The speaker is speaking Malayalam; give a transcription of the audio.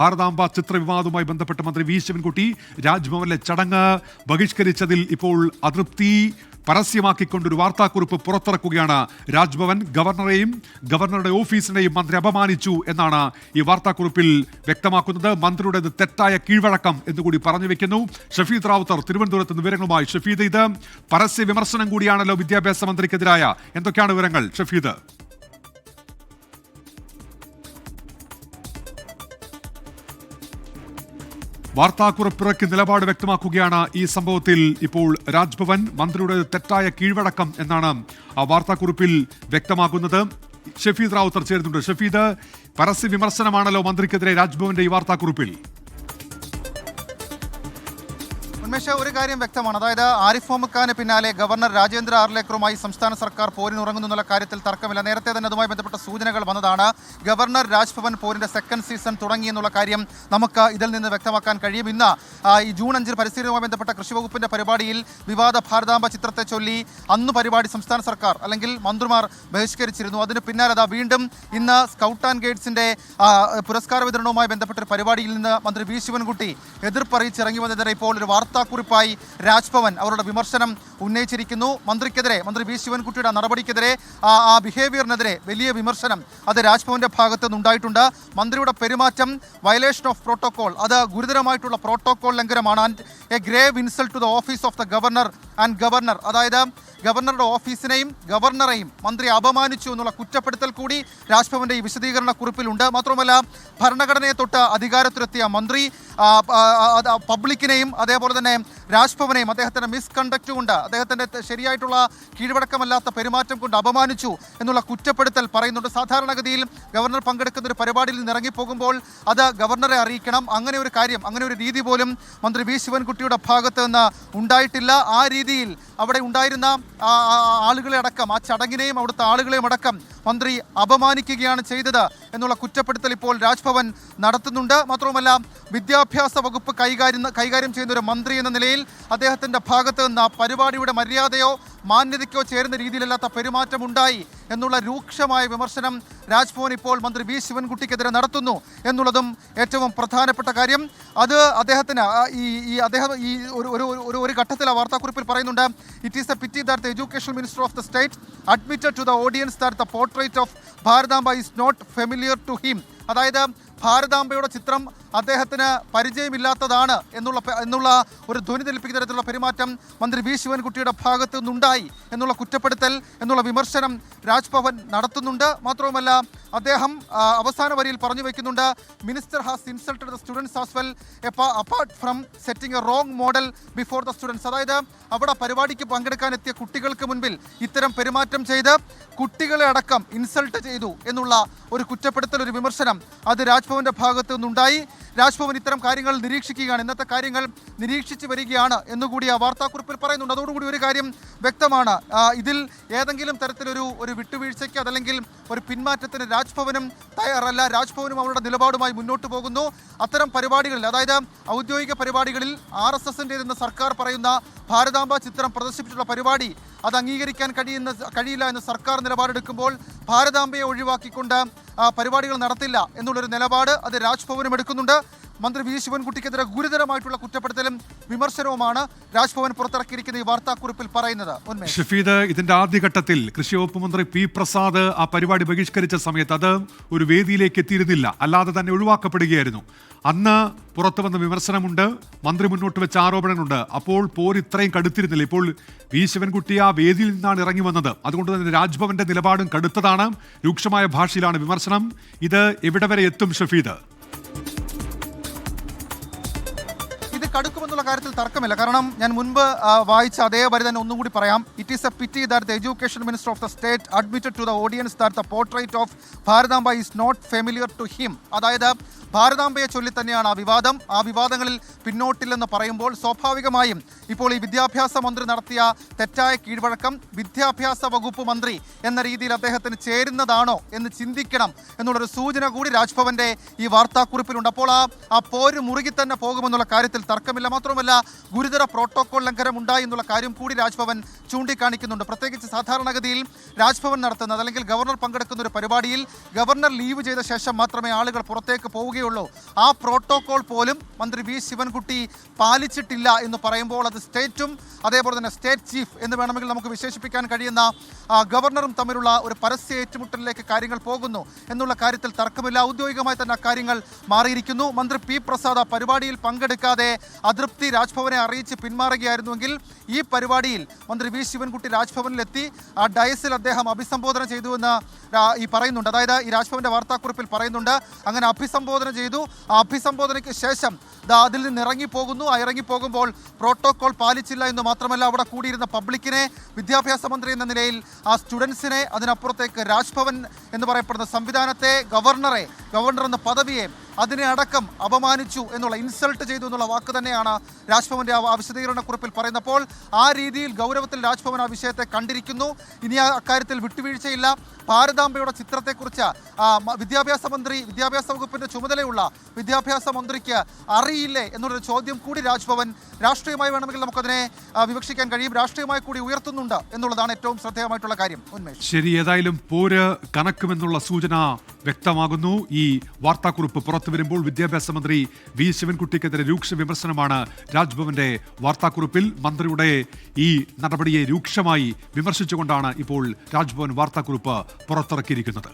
ഭാരതാംബ ചിത്രവിവാദവുമായി ബന്ധപ്പെട്ട് മന്ത്രി വി ശിവൻകുട്ടി രാജ്ഭവനിലെ ചടങ്ങ് ബഹിഷ്കരിച്ചതിൽ ഇപ്പോൾ അതൃപ്തി പരസ്യമാക്കിക്കൊണ്ടൊരു വാർത്താക്കുറിപ്പ് പുറത്തിറക്കുകയാണ്. രാജ്ഭവൻ ഗവർണറെയും ഗവർണറുടെ ഓഫീസിനെയും മന്ത്രി അപമാനിച്ചു എന്നാണ് ഈ വാർത്താക്കുറിപ്പിൽ വ്യക്തമാക്കുന്നത്. മന്ത്രിയുടേത് തെറ്റായ കീഴ്വഴക്കം എന്നുകൂടി പറഞ്ഞു വെക്കുന്നു. ഷഫീദ് റാവുത്തർ തിരുവനന്തപുരത്ത് വിവരങ്ങളുമായി. ഷഫീദ്, ഇത് പരസ്യ വിമർശനം കൂടിയാണല്ലോ വിദ്യാഭ്യാസ മന്ത്രിക്കെതിരായ. എന്തൊക്കെയാണ് വിവരങ്ങൾ ഷഫീദ്? വാർത്താക്കുറിപ്പിറക്കി നിലപാട് വ്യക്തമാക്കുകയാണ് ഈ സംഭവത്തിൽ ഇപ്പോൾ രാജ്ഭവൻ. മന്ത്രിയുടെ തെറ്റായ കീഴ്വഴക്കം എന്നാണ് ആ വാർത്താക്കുറിപ്പിൽ വ്യക്തമാക്കുന്നത്. ഷഫീദ് റാവുത്തർ ചേരുന്നുണ്ട്. ഷഫീദ്, പരസ്യ വിമർശനമാണല്ലോ മന്ത്രിക്കെതിരെ രാജ്ഭവന്റെ ഈ വാർത്താക്കുറിപ്പിൽ. ഒരു കാര്യം വ്യക്തമാണ്, അതായത് ആരിഫ് മുഹമ്മദ് ഖാന് പിന്നാലെ ഗവർണർ രാജേന്ദ്ര ആർലേക്കറുമായി സംസ്ഥാന സർക്കാർ പോരിനുറങ്ങുന്നു എന്നുള്ള കാര്യത്തിൽ തർക്കമില്ല. നേരത്തെ തന്നെ അതുമായി ബന്ധപ്പെട്ട സൂചനകൾ വന്നതാണ്. ഗവർണർ രാജ്ഭവൻ പോരിന്റെ സെക്കൻഡ് സീസൺ തുടങ്ങി എന്നുള്ള കാര്യം നമുക്ക് ഇതിൽ നിന്ന് വ്യക്തമാക്കാൻ കഴിയും. ഇന്ന് ഈ ജൂൺ 5 പരിസ്ഥിതിയുമായി ബന്ധപ്പെട്ട കൃഷി വകുപ്പിന്റെ പരിപാടിയിൽ വിവാദ ഭാരതാംബ ചിത്രത്തെ ചൊല്ലി അന്ന് പരിപാടി സംസ്ഥാന സർക്കാർ അല്ലെങ്കിൽ മന്ത്രിമാർ ബഹിഷ്കരിച്ചിരുന്നു. അതിന് പിന്നാലെ വീണ്ടും ഇന്ന് സ്കൗട്ട് ആൻഡ് ഗൈഡ്സിന്റെ പുരസ്കാര വിതരണവുമായി ബന്ധപ്പെട്ട ഒരു പരിപാടിയിൽ നിന്ന് മന്ത്രി വി ശിവൻകുട്ടി എതിർപ്പറിയിച്ച് ഇറങ്ങി വന്നതിനെ ഇപ്പോൾ ഒരു വാർത്താക്കുറിപ്പായി രാജ്ഭവൻ അവരുടെ വിമർശനം ഉന്നയിച്ചിരിക്കുന്നു. മന്ത്രി വി ശിവൻകുട്ടിയുടെ നടപടിക്കെതിരെ, ആ ബിഹേവിയറിനെതിരെ വലിയ വിമർശനം അത് രാജ്ഭവന്റെ ഭാഗത്ത് നിന്നുണ്ടായിട്ടുണ്ട്. മന്ത്രിയുടെ പെരുമാറ്റം വയലേഷൻ ഓഫ് പ്രോട്ടോകോൾ, അത് ഗുരുതരമായിട്ടുള്ള പ്രോട്ടോകോൾ ലംഘനമാണ്. And a grave insult to the office of the governor and governor, അതായത് ഗവർണറുടെ ഓഫീസിനെയും ഗവർണറെയും മന്ത്രി അപമാനിച്ചു എന്നുള്ള കുറ്റപ്പെടുത്തൽ കൂടി രാജ്ഭവന്റെ ഈ വിശദീകരണ കുറിപ്പിലുണ്ട്. മാത്രമല്ല, ഭരണഘടനയെ തൊട്ട് അധികാരത്തിലെത്തിയ മന്ത്രി പബ്ലിക്കിനെയും അതേപോലെ തന്നെ രാജ്ഭവനെയും അദ്ദേഹത്തിൻ്റെ മിസ്കണ്ടക്റ്റ് കൊണ്ട്, അദ്ദേഹത്തിൻ്റെ ശരിയായിട്ടുള്ള കീഴ്വഴക്കമല്ലാത്ത പെരുമാറ്റം കൊണ്ട് അപമാനിച്ചു എന്നുള്ള കുറ്റപ്പെടുത്തൽ പറയുന്നുണ്ട്. സാധാരണഗതിയിൽ ഗവർണർ പങ്കെടുക്കുന്ന ഒരു പരിപാടിയിൽ നിന്ന് ഇറങ്ങിപ്പോകുമ്പോൾ അത് ഗവർണറെ അറിയിക്കണം. അങ്ങനെ ഒരു കാര്യം, അങ്ങനെ ഒരു രീതി പോലും മന്ത്രി വി ശിവൻകുട്ടിയുടെ ഭാഗത്ത് നിന്ന് ഉണ്ടായിട്ടില്ല. ആ രീതിയിൽ അവിടെ ഉണ്ടായിരുന്ന ആളുകളെ അടക്കം, ആ ചടങ്ങിനെയും അവിടുത്തെ ആളുകളെയും അടക്കം മന്ത്രി അപമാനിക്കുകയാണ് ചെയ്തത് എന്നുള്ള കുറ്റപ്പെടുത്തൽ ഇപ്പോൾ രാജ്ഭവൻ നടത്തുന്നുണ്ട്. മാത്രവുമല്ല, വിദ്യാഭ്യാസ വകുപ്പ് കൈകാര്യം ചെയ്യുന്ന ഒരു മന്ത്രി എന്ന നിലയിൽ അദ്ദേഹത്തിൻ്റെ ഭാഗത്ത് നിന്ന് പരിപാടിയുടെ മര്യാദയോ മാന്യതയ്ക്കോ ചേരുന്ന രീതിയിലല്ലാത്ത പെരുമാറ്റം ഉണ്ടായി എന്നുള്ള രൂക്ഷമായ വിമർശനം രാജ്ഭവൻ ഇപ്പോൾ മന്ത്രി വി ശിവൻകുട്ടിക്കെതിരെ നടത്തുന്നു എന്നുള്ളതും ഏറ്റവും പ്രധാനപ്പെട്ട കാര്യം. അത് അദ്ദേഹത്തിന് അദ്ദേഹം ഒരു ഘട്ടത്തിൽ ആ വാർത്താക്കുറിപ്പിൽ പറയുന്നുണ്ട്, it is a pity that the education minister of the state admitted to the audience that the portrait of Bharatamba is not familiar to him. അതായത് ഭാരതാംബയുടെ ചിത്രം അദ്ദേഹത്തിന് പരിചയമില്ലാത്തതാണ് എന്നുള്ള ഒരു ധ്വനി തെളിപ്പിക്കുന്ന തരത്തിലുള്ള പെരുമാറ്റം മന്ത്രി വി ശിവൻകുട്ടിയുടെ ഭാഗത്തു നിന്നുണ്ടായി എന്നുള്ള കുറ്റപ്പെടുത്തൽ, എന്നുള്ള വിമർശനം രാജ്ഭവൻ നടത്തുന്നുണ്ട്. മാത്രവുമല്ല, അദ്ദേഹം അവസാന വരിയിൽ പറഞ്ഞു വയ്ക്കുന്നുണ്ട്, minister has insulted the students as well apart from setting A wrong model before the students. അതായത് അവിടെ പരിപാടിക്ക് പങ്കെടുക്കാനെത്തിയ കുട്ടികൾക്ക് മുൻപിൽ ഇത്തരം പെരുമാറ്റം ചെയ്ത് കുട്ടികളെ അടക്കം ഇൻസൾട്ട് ചെയ്തു എന്നുള്ള ഒരു കുറ്റപ്പെടുത്തൽ, ഒരു വിമർശനം അത് രാജ്ഭവന്റെ ഭാഗത്തു നിന്നുണ്ടായി. രാജ്ഭവൻ ഇത്തരം കാര്യങ്ങൾ നിരീക്ഷിക്കുകയാണ്, ഇന്നത്തെ കാര്യങ്ങൾ നിരീക്ഷിച്ച് വരികയാണ് എന്നുകൂടി ആ വാർത്താക്കുറിപ്പിൽ പറയുന്നുണ്ട്. അതോടുകൂടി ഒരു കാര്യം വ്യക്തമാണ്, ഇതിൽ ഏതെങ്കിലും തരത്തിലൊരു വിട്ടുവീഴ്ചയ്ക്ക് അതല്ലെങ്കിൽ ഒരു പിന്മാറ്റത്തിന് രാജ്ഭവനും തയ്യാറല്ല. രാജ്ഭവനും അവരുടെ നിലപാടുമായി മുന്നോട്ട് പോകുന്നു. അത്തരം പരിപാടികളിൽ, അതായത് ഔദ്യോഗിക പരിപാടികളിൽ RSSൻ്റെതെന്ന് സർക്കാർ പറയുന്ന ഭാരതാംബ ചിത്രം പ്രദർശിപ്പിച്ചിട്ടുള്ള പരിപാടി അത് അംഗീകരിക്കാൻ കഴിയില്ല എന്ന് സർക്കാർ നിലപാടെടുക്കുമ്പോൾ ഭാരതാംബയെ ഒഴിവാക്കിക്കൊണ്ട് പരിപാടികൾ നടത്തില്ല എന്നുള്ളൊരു നിലപാട് അത് രാജ്ഭവനും എടുക്കുന്നുണ്ട്. മന്ത്രി വി ശിവൻകുട്ടിക്കെതിരെ ഗുരുതരമായിട്ടുള്ള കുറ്റപ്പെടുത്തലും വിമർശനവുമാണ് രാജ്ഭവൻ പുറത്തിറക്കിയിരിക്കുന്ന ഈ വാർത്താക്കുറിപ്പിൽ പറയുന്നത്. ഷഫീദ്, ഇതിന്റെ ആദ്യഘട്ടത്തിൽ കൃഷി വകുപ്പ് മന്ത്രി പി പ്രസാദ് ആ പരിപാടി ബഹിഷ്കരിച്ച സമയത്ത് അത് ഒരു വേദിയിലേക്ക് എത്തിയിരുന്നില്ല, അല്ലാതെ തന്നെ ഒഴിവാക്കപ്പെടുകയായിരുന്നു. അന്ന് പുറത്തു വന്ന വിമർശനമുണ്ട്, മന്ത്രി മുന്നോട്ട് വെച്ച ആരോപണങ്ങളുണ്ട്. അപ്പോൾ ഇത്രയും കടുത്തിരുന്നില്ല. ഇപ്പോൾ വി ശിവൻകുട്ടി ആ വേദിയിൽ നിന്നാണ് ഇറങ്ങി വന്നത്. അതുകൊണ്ട് തന്നെ രാജ്ഭവന്റെ നിലപാടും കടുത്തതാണ്. രൂക്ഷമായ ഭാഷയിലാണ് വിമർശനം. ഇത് എവിടെ വരെ എത്തും ഷഫീദ്? കടുക്കുമെന്നുള്ള കാര്യത്തിൽ തർക്കമില്ല. കാരണം ഞാൻ മുൻപ് വായിച്ച അതേ വരി തന്നെ ഒന്നും കൂടി പറയാം. It is a pity that the education minister of the state admitted to the audience that the portrait of Bharatamba is not familiar to him. അതായത് ഭാരതാംബയെ ചൊല്ലി തന്നെയാണ് ആ വിവാദങ്ങളിൽ പിന്നോട്ടില്ലെന്ന് പറയുമ്പോൾ സ്വാഭാവികമായും ഇപ്പോൾ ഈ വിദ്യാഭ്യാസ മന്ത്രി നടത്തിയ തെറ്റായ കീഴ്വഴക്കം വിദ്യാഭ്യാസ വകുപ്പ് മന്ത്രി എന്ന രീതിയിൽ അദ്ദേഹത്തിന് ചേരുന്നതാണോ എന്ന് ചിന്തിക്കണം എന്നുള്ളൊരു സൂചന കൂടി രാജ്ഭവന്റെ ഈ വാർത്താക്കുറിപ്പിലുണ്ട്. അപ്പോൾ ആ പോര് മുറുകി തന്നെ പോകുമെന്നുള്ള കാര്യത്തിൽ തർക്കമില്ല. മാത്രമല്ല, ഗുരുതര പ്രോട്ടോകോൾ ലംഘനം ഉണ്ടായി എന്നുള്ള കാര്യം കൂടി രാജ്ഭവൻ ചൂണ്ടിക്കാണിക്കുന്നുണ്ട്. പ്രത്യേകിച്ച് സാധാരണഗതിയിൽ രാജ്ഭവൻ നടത്തുന്നത് അല്ലെങ്കിൽ ഗവർണർ പങ്കെടുക്കുന്ന ഒരു പരിപാടിയിൽ ഗവർണർ ലീവ് ചെയ്ത ശേഷം മാത്രമേ ആളുകൾ പുറത്തേക്ക് പോവുകയുള്ളൂ വരികയുള്ളൂ. ആ പ്രോട്ടോകോൾ പോലും മന്ത്രി വി ശിവൻകുട്ടി പാലിച്ചിട്ടില്ല എന്ന് പറയുമ്പോൾ അത് സ്റ്റേറ്റും അതേപോലെ തന്നെ സ്റ്റേറ്റ് ചീഫ് എന്ന് വേണമെങ്കിൽ നമുക്ക് വിശേഷിപ്പിക്കാൻ കഴിയുന്ന ഗവർണറും തമ്മിലുള്ള ഒരു പരസ്യ ഏറ്റുമുട്ടലിലേക്ക് കാര്യങ്ങൾ പോകുന്നു എന്നുള്ള കാര്യത്തിൽ തർക്കമില്ല. ഔദ്യോഗികമായി തന്നെ അക്കാര്യങ്ങൾ മാറിയിരിക്കുന്നു. മന്ത്രി പി പ്രസാദ് ആ പരിപാടിയിൽ പങ്കെടുക്കാതെ അതൃപ്തി രാജ്ഭവനെ അറിയിച്ച് പിന്മാറുകയായിരുന്നുവെങ്കിൽ ഈ പരിപാടിയിൽ മന്ത്രി വി ശിവൻകുട്ടി രാജ്ഭവനിലെത്തി ആ ഡയസിൽ അദ്ദേഹം അഭിസംബോധന ചെയ്തുവെന്ന് ഈ പറയുന്നുണ്ട്. അതായത് ഈ രാജ്ഭവന്റെ വാർത്താക്കുറിപ്പിൽ പറയുന്നുണ്ട്. അങ്ങനെ അഭിസംബോധന ചെയ്തു. ആ അഭിസംബോധനയ്ക്ക് ശേഷം അതിൽ നിന്ന് ഇറങ്ങിപ്പോകുന്നു. ആ ഇറങ്ങിപ്പോകുമ്പോൾ പ്രോട്ടോകോൾ പാലിച്ചില്ല എന്ന് മാത്രമല്ല, അവിടെ കൂടിയിരുന്ന പബ്ലിക്കിനെ, വിദ്യാഭ്യാസ മന്ത്രി എന്ന നിലയിൽ ആ സ്റ്റുഡൻസിനെ, അതിനപ്പുറത്തേക്ക് രാജ്ഭവൻ എന്ന് പറയപ്പെടുന്ന സംവിധാനത്തെ, ഗവർണർ എന്ന പദവിയെ അതിനെ അടക്കം അപമാനിച്ചു എന്നുള്ള, ഇൻസൾട്ട് ചെയ്തു എന്നുള്ള വാക്ക് തന്നെയാണ് രാജ്ഭവന്റെ ആ വിശദീകരണ കുറിപ്പിൽ പറയുന്നത്. അപ്പോൾ ആ രീതിയിൽ ഗൗരവത്തിൽ രാജ്ഭവൻ ആ വിഷയത്തെ കണ്ടിരിക്കുന്നു. ഇനി ആ അക്കാര്യത്തിൽ വിട്ടുവീഴ്ചയില്ല. ഭാരതാംബയുടെ ചിത്രത്തെക്കുറിച്ച് വിദ്യാഭ്യാസ വകുപ്പിന്റെ ചുമതലയുള്ള വിദ്യാഭ്യാസ മന്ത്രിക്ക് അറിയില്ലേ എന്നുള്ളൊരു ചോദ്യം കൂടി രാജ്ഭവൻ രാഷ്ട്രീയമായി വേണമെങ്കിൽ നമുക്കതിനെ വിവക്ഷിക്കാൻ കഴിയും, രാഷ്ട്രീയമായി കൂടി ഉയർത്തുന്നുണ്ട് എന്നുള്ളതാണ് ഏറ്റവും ശ്രദ്ധേയമായിട്ടുള്ള കാര്യം. ഉന്മേഷ്, ശരി, ഏതായാലും പോര് കനക്കുമെന്നുള്ള സൂചന വ്യക്തമാകുന്നു. ഈ വാർത്താക്കുറിപ്പ് പുറത്തു വരുമ്പോൾ വിദ്യാഭ്യാസ മന്ത്രി വി ശിവൻകുട്ടിക്കെതിരെ രൂക്ഷ വിമർശനമാണ് രാജ്ഭവന്റെ വാർത്താക്കുറിപ്പിൽ. മന്ത്രിയുടെ ഈ നടപടിയെ രൂക്ഷമായി വിമർശിച്ചുകൊണ്ടാണ് ഇപ്പോൾ രാജ്ഭവൻ വാർത്താക്കുറിപ്പ് പുറത്തിറക്കിയിരിക്കുന്നത്.